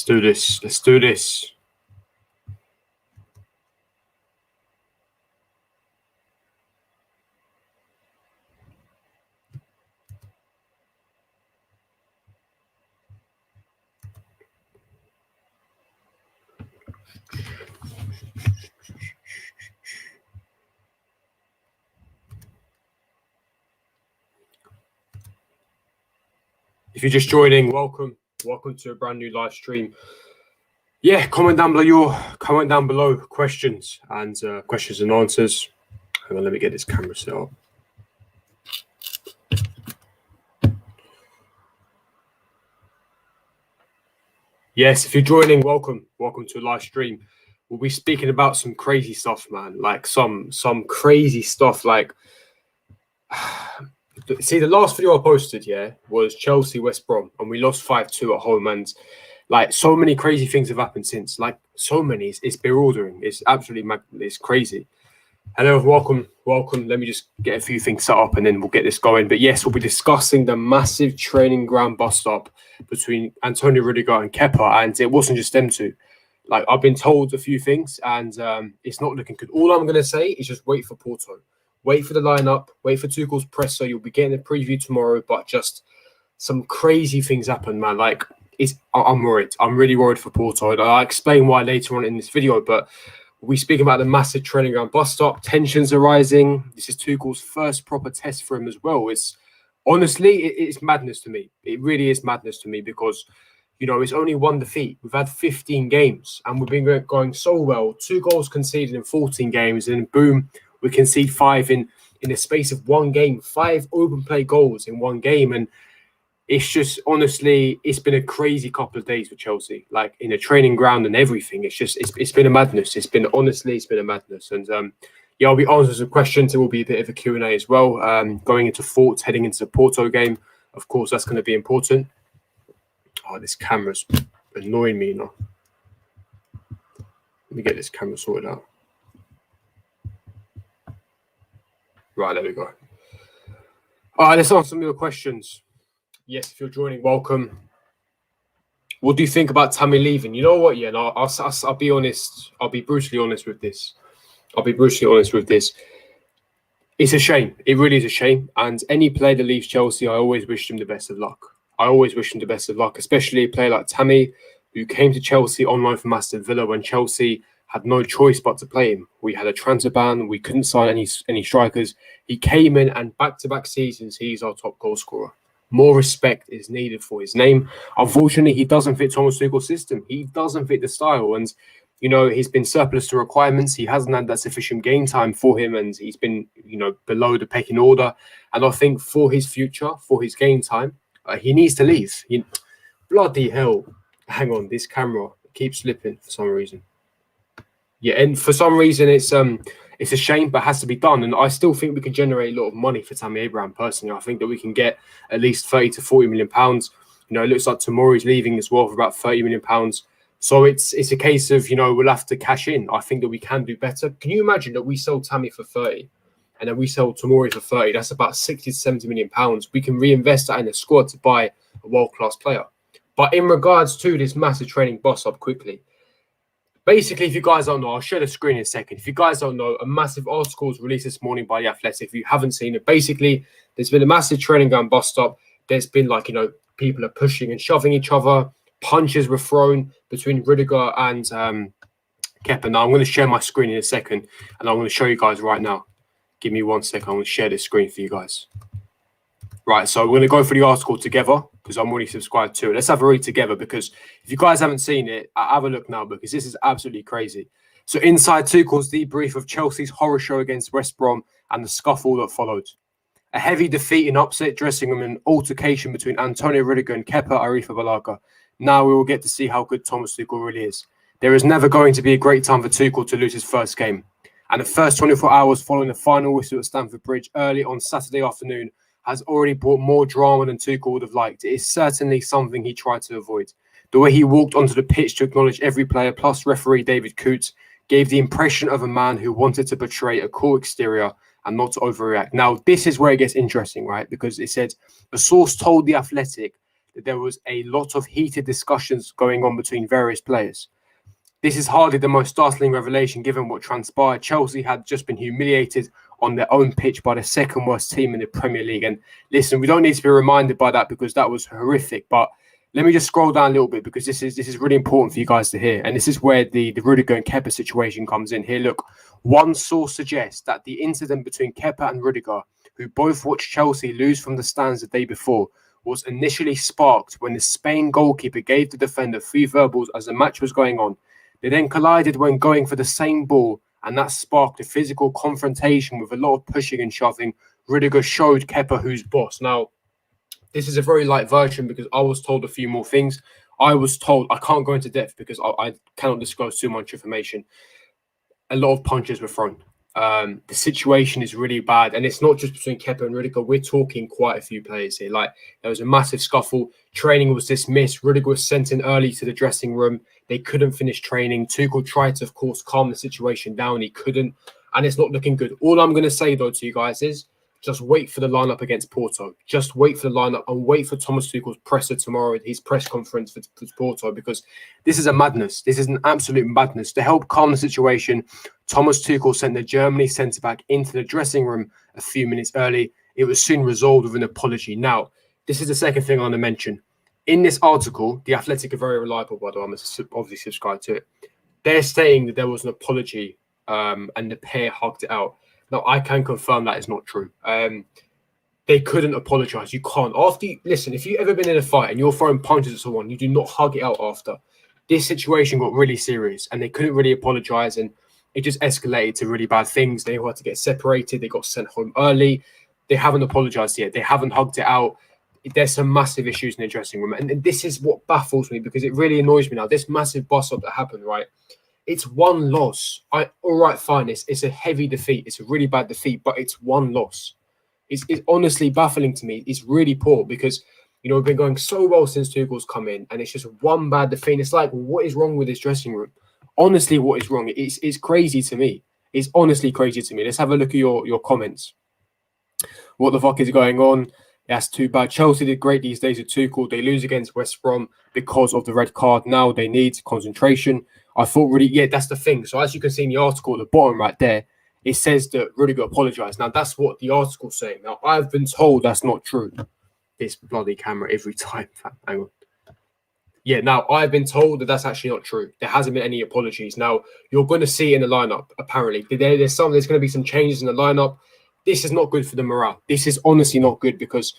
Let's do this. Let's do this. If you're just joining, welcome. Welcome to a brand new live stream. Yeah, comment down below questions and answers. Hang on, let me get this camera set up. Yes, if you're joining, welcome. Welcome to a live stream. We'll be speaking about some crazy stuff, man. Like some crazy stuff. Like, see, the last video I posted, was Chelsea West Brom, and we lost 5-2 at home. And like, so many crazy things have happened since. Like, so many. It's bewildering. It's absolutely mad. It's crazy. Hello, welcome. Let me just get a few things set up and then we'll get this going. But yes, we'll be discussing the massive training ground bust-up between Antonio Rudiger and Kepa. And it wasn't just them two. Like, I've been told a few things and it's not looking good. All I'm going to say is just wait for Porto. Wait for the lineup. Wait for Tuchel's presser. You'll be getting a preview tomorrow. But just some crazy things happen, man. Like, I'm worried. I'm really worried for Porto. I'll explain why later on in this video. But we speak about the massive training ground bust-up. Tensions are rising. This is Tuchel's first proper test for him as well. It's honestly, it's madness to me. It really is madness to me because, you know, it's only one defeat. We've had 15 games and we've been going so well. 2 goals conceded in 14 games, and boom, we concede 5 in the space of one game. 5 open play goals in one game, and it's just, honestly, it's been a crazy couple of days for Chelsea, like in a training ground and everything. It's just, it's been a madness. It's been a madness. And yeah, I'll be answering some questions. It will be a bit of a Q&A as well. Going into thoughts, heading into the Porto game. Of course, that's going to be important. Oh, this camera's annoying me now. Let me get this camera sorted out. Right, there we go. All right, let's answer some of your questions. Yes, if you're joining, welcome. What do you think about Tammy leaving? You know what? Yeah, no, I'll be honest. I'll be brutally honest with this. It's a shame. It really is a shame. And any player that leaves Chelsea, I always wish them the best of luck. Especially a player like Tammy, who came to Chelsea on loan from Aston Villa when Chelsea had no choice but to play him. We had a transfer ban. We couldn't sign any strikers. He came in, and back-to-back seasons, he's our top goal scorer. More respect is needed for his name. Unfortunately, he doesn't fit Thomas Tuchel's system. He doesn't fit the style. And, you know, he's been surplus to requirements. He hasn't had that sufficient game time for him. And he's been, you know, below the pecking order. And I think for his future, for his game time, he needs to leave. Bloody hell. Hang on, this camera keeps slipping for some reason. Yeah, and for some reason, it's a shame, but has to be done. And I still think we can generate a lot of money for Tammy Abraham personally. I think that we can get at least 30 to 40 million pounds. You know, it looks like Tomori's leaving as well for about 30 million pounds. So it's a case of, you know, we'll have to cash in. I think that we can do better. Can you imagine that we sell Tammy for 30 and then we sell Tomori for 30? That's about 60 to 70 million pounds. We can reinvest that in a squad to buy a world-class player. But in regards to this massive training bust-up quickly, basically, if you guys don't know, I'll share the screen in a second. If you guys don't know, a massive article was released this morning by The Athletic. If you haven't seen it, basically, there's been a massive training ground bust-up. There's been, like, you know, people are pushing and shoving each other. Punches were thrown between Rudiger and Kepa. Now, I'm going to share my screen in a second, and I'm going to show you guys right now. Give me 1 second. I'm going to share this screen for you guys. Right, so we're going to go through the article together because I'm already subscribed to it. Let's have a read together because if you guys haven't seen it, have a look now because this is absolutely crazy. So inside Tuchel's debrief of Chelsea's horror show against West Brom and the scuffle that followed. A heavy defeat in upset dressing room and an altercation between Antonio Rudiger and Kepa Arrizabalaga. Now we will get to see how good Thomas Tuchel really is. There is never going to be a great time for Tuchel to lose his first game. And the first 24 hours following the final whistle at Stamford Bridge early on Saturday afternoon has already brought more drama than Tuchel would have liked. It is certainly something he tried to avoid. The way he walked onto the pitch to acknowledge every player, plus referee David Coote, gave the impression of a man who wanted to portray a cool exterior and not to overreact. Now, this is where it gets interesting, right? Because it said, a source told The Athletic that there was a lot of heated discussions going on between various players. This is hardly the most startling revelation given what transpired. Chelsea had just been humiliated on their own pitch by the second worst team in the Premier League. And listen, we don't need to be reminded by that because that was horrific. But let me just scroll down a little bit because this is really important for you guys to hear. And this is where the Rudiger and Kepa situation comes in. Here, look, one source suggests that the incident between Kepa and Rudiger, who both watched Chelsea lose from the stands the day before, was initially sparked when the Spain goalkeeper gave the defender 3 verbals as the match was going on. They then collided when going for the same ball, and that sparked a physical confrontation with a lot of pushing and shoving. Rudiger showed Kepa who's boss. Now, this is a very light version because I was told a few more things. I was told, I can't go into depth because I cannot disclose too much information. A lot of punches were thrown. The situation is really bad, and it's not just between Kepa and Rudiger. We're talking quite a few players here. Like, there was a massive scuffle. Training was dismissed. Rudiger was sent in early to the dressing room. They couldn't finish training. Tuchel tried to, of course, calm the situation down. He couldn't, and it's not looking good. All I'm going to say, though, to you guys is just wait for the lineup against Porto. Just wait for the lineup and wait for Thomas Tuchel's presser tomorrow, his press conference for Porto, because this is a madness. This is an absolute madness. To help calm the situation, Thomas Tuchel sent the Germany centre-back into the dressing room a few minutes early. It was soon resolved with an apology. Now, this is the second thing I want to mention. In this article, The Athletic are very reliable, by the way. I'm obviously subscribed to it. They're saying that there was an apology and the pair hugged it out. Now, I can confirm that is not true. They couldn't apologise. You can't. Listen, if you've ever been in a fight and you're throwing punches at someone, you do not hug it out after. This situation got really serious and they couldn't really apologise, and it just escalated to really bad things. They had to get separated. They got sent home early. They haven't apologised yet. They haven't hugged it out. There's some massive issues in the dressing room. And this is what baffles me because it really annoys me now. This massive bust-up that happened, right? It's one loss. All right, fine. It's a heavy defeat. It's a really bad defeat, but it's one loss. It's honestly baffling to me. It's really poor because, we've been going so well since Tuchel's come in, and it's just one bad defeat. It's like, what is wrong with this dressing room? Honestly, what is wrong? It's crazy to me. It's honestly crazy to me. Let's have a look at your comments. What the fuck is going on? That's too bad. Chelsea did great these days with Tuchel. They lose against West Brom because of the red card. Now they need concentration. I thought that's the thing. So as you can see in the article at the bottom right there, it says that Rudiger apologised. Now that's what the article's saying. Now I've been told that's not true. This bloody camera every time. Hang on. Yeah, now I've been told that that's actually not true. There hasn't been any apologies. Now you're going to see in the lineup. Apparently, there's going to be some changes in the lineup. This is not good for the morale. This is honestly not good because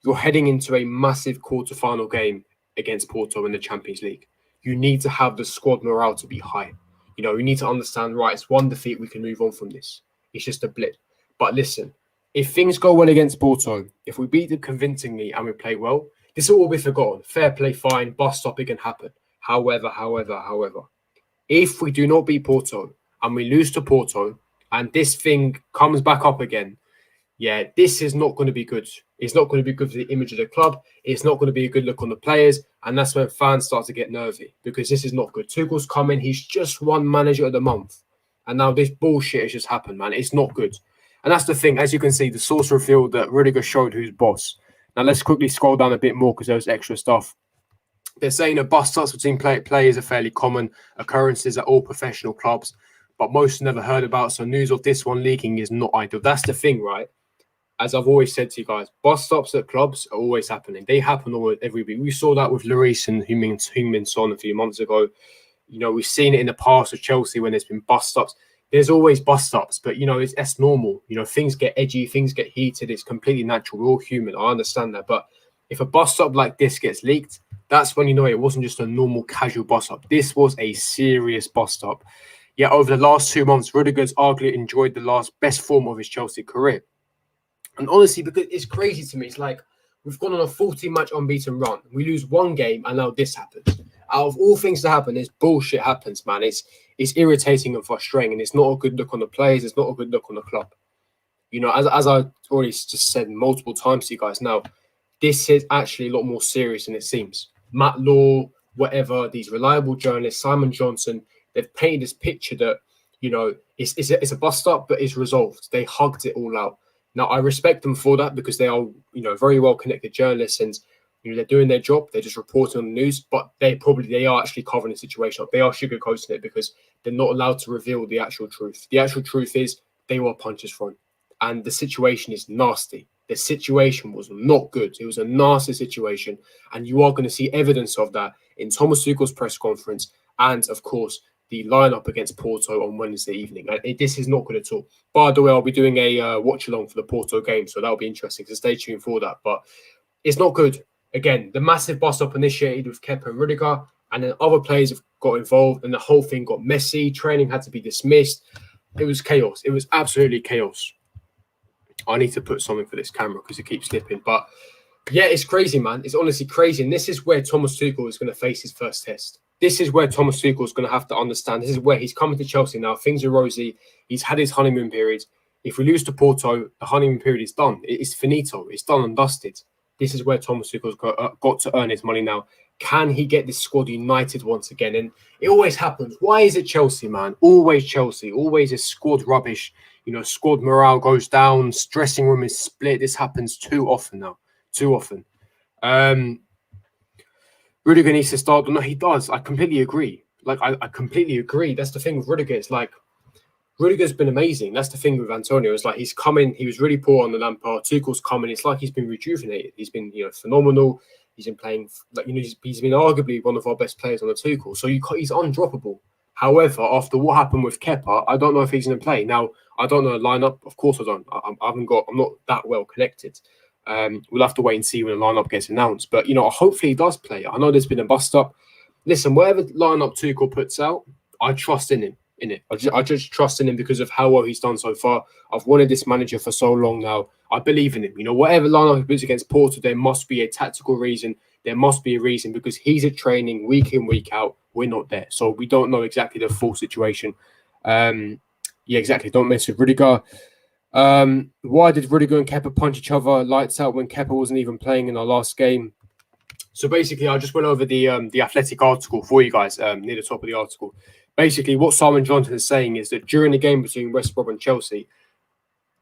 you're heading into a massive quarter-final game against Porto in the Champions League. You need to have the squad morale to be high. You need to understand, right, it's one defeat, we can move on from this. It's just a blip. But listen, if things go well against Porto, if we beat them convincingly and we play well, this will all be forgotten. Fair play, fine, bust stop, it can happen. However, if we do not beat Porto and we lose to Porto and this thing comes back up again, this is not going to be good. It's not going to be good for the image of the club. It's not going to be a good look on the players. And that's when fans start to get nervy because this is not good. Tuchel's coming. He's just one manager of the month. And now this bullshit has just happened, man. It's not good. And that's the thing. As you can see, the source revealed that Rudiger showed who's boss. Now, let's quickly scroll down a bit more because there's extra stuff. They're saying that bust-ups between players are fairly common occurrences at all professional clubs, but most never heard about. So news of this one leaking is not ideal. That's the thing, right? As I've always said to you guys, bust-ups at clubs are always happening. They happen almost every week. We saw that with Lloris and Heung-min Son a few months ago. We've seen it in the past with Chelsea when there's been bust-ups. There's always bust-ups, but, that's normal. Things get edgy, things get heated. It's completely natural. We're all human. I understand that. But if a bust-up like this gets leaked, that's when it wasn't just a normal casual bust-up. This was a serious bust-up. Yet over the last 2 months, Rudiger's arguably enjoyed the best form of his Chelsea career. And honestly, because it's crazy to me, it's like we've gone on a 40-match unbeaten run. We lose one game, and now this happens. Out of all things to happen, this bullshit happens, man. It's irritating and frustrating, and it's not a good look on the players. It's not a good look on the club. As I already just said multiple times to you guys now, this is actually a lot more serious than it seems. Matt Law, whatever, these reliable journalists, Simon Johnson, they've painted this picture that, it's a bust-up, but it's resolved. They hugged it all out. Now, I respect them for that because they are, very well connected journalists, and they're doing their job. They're just reporting on the news, but they are actually covering the situation up. They are sugarcoating it because they're not allowed to reveal the actual truth. The actual truth is they were punches thrown, and the situation is nasty. The situation was not good. It was a nasty situation, and you are going to see evidence of that in Thomas Tuchel's press conference, and of course the lineup against Porto on Wednesday evening. This is not good at all. By the way, I'll be doing a watch along for the Porto game, so that'll be interesting. So stay tuned for that. But it's not good. Again, the massive bust up initiated with Kepa and Rudiger, and then other players have got involved, and the whole thing got messy. Training had to be dismissed. It was chaos. It was absolutely chaos. I need to put something for this camera because it keeps slipping. But yeah, it's crazy, man. It's honestly crazy. And this is where Thomas Tuchel is going to face his first test. This is where Thomas Tuchel is going to have to understand. This is where he's coming to Chelsea now. Things are rosy. He's had his honeymoon period. If we lose to Porto, the honeymoon period is done. It's finito. It's done and dusted. This is where Thomas Tuchel's got to earn his money now. Can he get this squad united once again? And it always happens. Why is it Chelsea, man? Always Chelsea. Always a squad rubbish. Squad morale goes down. Dressing room is split. This happens too often now. Too often. Rudiger needs to start. No, he does. I completely agree. I completely agree. That's the thing with Rudiger. It's like Rudiger's been amazing. That's the thing with Antonio. It's like he's coming. He was really poor on the Lampard. Tuchel's coming. It's like he's been rejuvenated. He's been, phenomenal. He's been playing he's been arguably one of our best players on the Tuchel. So he's undroppable. However, after what happened with Kepa, I don't know if he's going to play. Now, I don't know the lineup. Of course, I don't. I'm not that well connected. We'll have to wait and see when the lineup gets announced. But hopefully he does play. I know there's been a bust up. Listen, whatever lineup Tuchel puts out, I trust in him. I just trust in him because of how well he's done so far. I've wanted this manager for so long now. I believe in him. Whatever lineup he puts against Porto, there must be a tactical reason. There must be a reason because he's at training week in, week out. We're not there. So we don't know exactly the full situation. Yeah, exactly. Don't mess with Rudiger. Why did Rudiger and Kepa punch each other lights out when Kepa wasn't even playing in our last game? So basically, I just went over the Athletic article for you guys near the top of the article. Basically, what Simon Johnson is saying is that during the game between West Brom and Chelsea,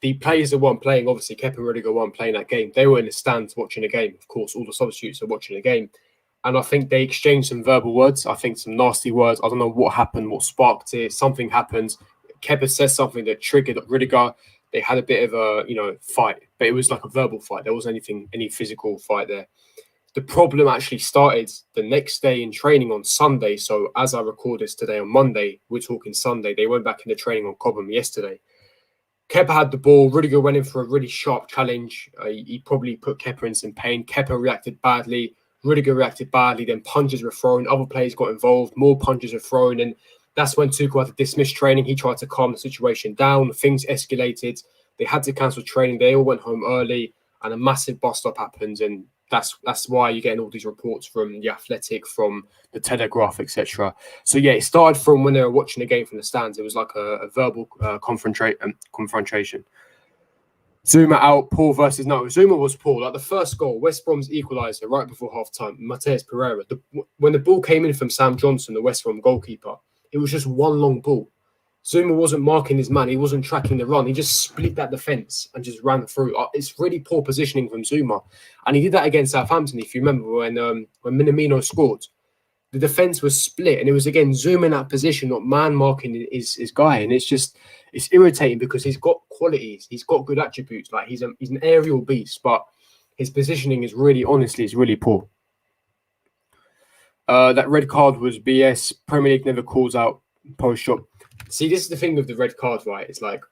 the players that weren't playing, obviously Kepa and Rudiger weren't playing that game. They were in the stands watching the game. Of course, all the substitutes are watching the game. And I think they exchanged some verbal words. I think some nasty words. I don't know what happened, what sparked it. Something happened. Kepa says something that triggered Rudiger. They had a bit of a, fight. But it was like a verbal fight. There wasn't any physical fight there. The problem actually started the next day in training on Sunday. So as I record this today on Monday, we're talking Sunday. They went back into training on Cobham yesterday. Kepa had the ball. Rudiger went in for a really sharp challenge. He probably put Kepa in some pain. Kepa reacted badly. Rudiger reacted badly. Then punches were thrown. Other players got involved. More punches were thrown. And that's when Tuchel had to dismiss training. He tried to calm the situation down. Things escalated. They had to cancel training. They all went home early. And a massive bust-up happened. And that's why you're getting all these reports from the Athletic, from the Telegraph, etc. So yeah, it started from when they were watching the game from the stands. It was like a verbal confrontation. Zuma out, Paul versus no. Zuma was Paul. Like the first goal, West Brom's equaliser right before half-time, Mateus Pereira. When the ball came in from Sam Johnson, the West Brom goalkeeper, it was just one long ball. Zuma wasn't marking his man. He wasn't tracking the run. He just split that defence and just ran through. It's really poor positioning from Zuma. And he did that against Southampton, if you remember, when Minamino scored. The defence was split. And it was, again, Zuma in that position, not man marking his guy. And it's irritating because he's got qualities. He's got good attributes. Like he's an aerial beast. But his positioning is really poor. That red card was BS. Premier League never calls out post-shot. See, this is the thing with the red card, right? It's like,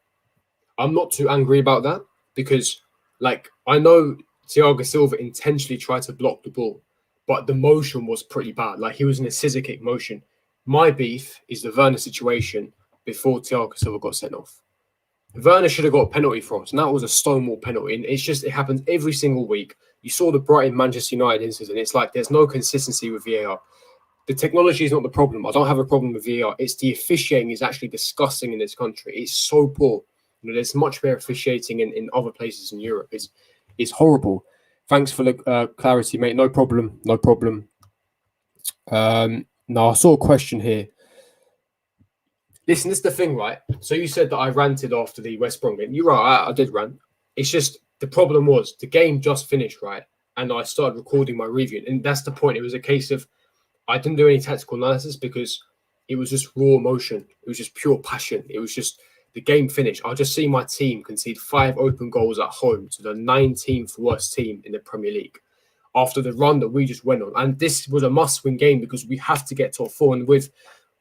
I'm not too angry about that because, like, I know Thiago Silva intentionally tried to block the ball, but the motion was pretty bad. Like, he was in a scissor kick motion. My beef is the Werner situation before Thiago Silva got sent off. Werner should have got a penalty for us, and that was a stonewall penalty. And it happens every single week. You saw the Brighton Manchester United incident. It's like there's no consistency with VAR. The technology is not the problem. I don't have a problem with VAR. It's the officiating is actually disgusting in this country. It's so poor. There's much better officiating in other places in Europe. It's horrible. Thanks for the clarity, mate. No problem. Now, I saw a question here. Listen, this is the thing, right? So you said that I ranted after the West Brom game. You're right. I did rant. It's just the problem was the game just finished, right? And I started recording my review. And that's the point. It was a case of I didn't do any tactical analysis because it was just raw emotion. It was just pure passion. It was just the game finished. I just see my team concede 5 open goals at home to the 19th worst team in the Premier League after the run that we just went on. And this was a must-win game because we have to get top 4. And with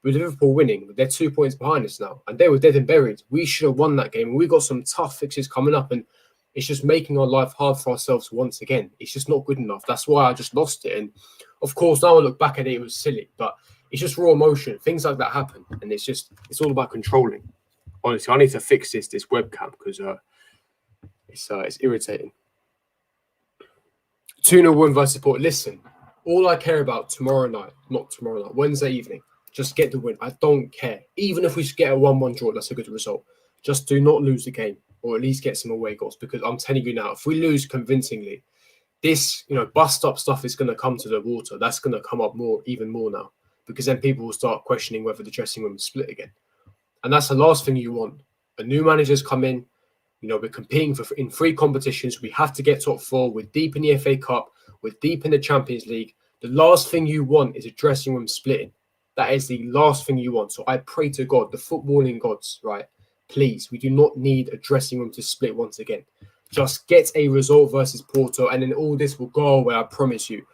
Liverpool winning, they're 2 points behind us now. And they were dead and buried. We should have won that game. And we got some tough fixes coming up. And it's just making our life hard for ourselves once again. It's just not good enough. That's why I just lost it. And of course, now I look back at it, it was silly. But it's just raw emotion. Things like that happen. And it's all about controlling. Honestly, I need to fix this webcam because it's irritating. 2-0 win versus Porto. Listen, all I care about Wednesday evening, just get the win. I don't care. Even if we get a 1-1 draw, that's a good result. Just do not lose the game, or at least get some away goals. Because I'm telling you now, if we lose convincingly, this bust up stuff is going to come to the water. That's going to come up even more now, because then people will start questioning whether the dressing room is split again. And that's the last thing you want. A new manager's come in. We're competing in 3 competitions. We have to get top 4. We're deep in the FA Cup. We're deep in the Champions League. The last thing you want is a dressing room splitting. That is the last thing you want. So I pray to God, the footballing gods, right? Please, we do not need a dressing room to split once again. Just get a result versus Porto, and then all this will go away, I promise you.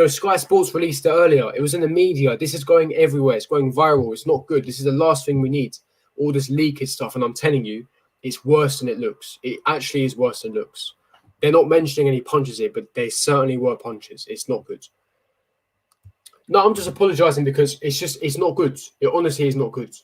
Sky Sports released it earlier. It was in the media. This is going everywhere. It's going viral. It's not good. This is the last thing we need. All this leakage stuff. And I'm telling you, it's worse than it looks. It actually is worse than it looks. They're not mentioning any punches here, but they certainly were punches. It's not good. No, I'm just apologising because it's not good. It honestly is not good.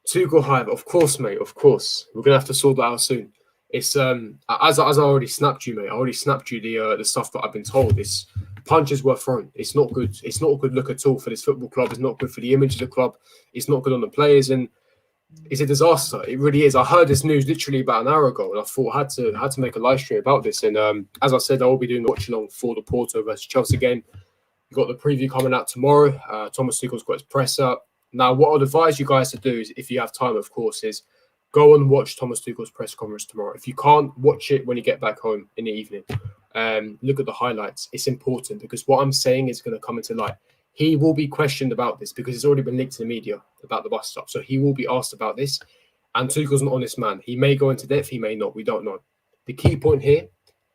Tuchel Hive, of course, mate. Of course. We're going to have to sort that out soon. It's as I already snapped you, mate. I already snapped you the stuff that I've been told. It's punches were thrown. It's not good. It's not a good look at all for this football club. It's not good for the image of the club. It's not good on the players, and it's a disaster. It really is. I heard this news literally about an hour ago, and I thought I had to make a live stream about this. And as I said, I will be doing a watch along for the Porto versus Chelsea game. We've got the preview coming out tomorrow. Thomas Tuchel's got his press up. Now, what I'd advise you guys to do is, if you have time, of course, is go and watch Thomas Tuchel's press conference tomorrow. If you can't, watch it when you get back home in the evening. Look at the highlights. It's important because what I'm saying is going to come into light. He will be questioned about this because it's already been leaked to the media about the bus stop. So he will be asked about this. And Tuchel's an honest man. He may go into depth. He may not. We don't know. The key point here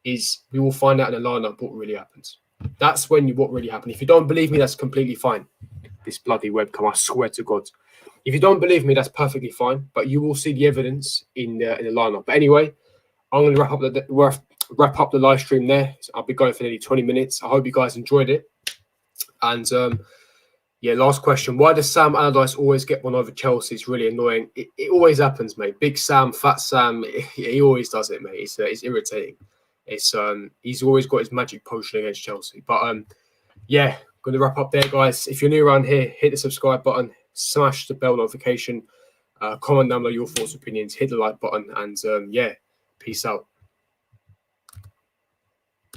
is we will find out in the lineup what really happens. That's what really happened. If you don't believe me, that's completely fine. This bloody webcam, I swear to God. If you don't believe me, that's perfectly fine. But you will see the evidence in the lineup. But anyway, I'm going to wrap up the live stream there. I'll be going for nearly 20 minutes. I hope you guys enjoyed it. And last question. Why does Sam Allardyce always get one over Chelsea? It's really annoying. It always happens, mate. Big Sam, Fat Sam, he always does it, mate. It's irritating. He's always got his magic potion against Chelsea. But going to wrap up there, guys. If you're new around here, hit the subscribe button, smash the bell notification, comment down below your thoughts, opinions, hit the like button, and peace out.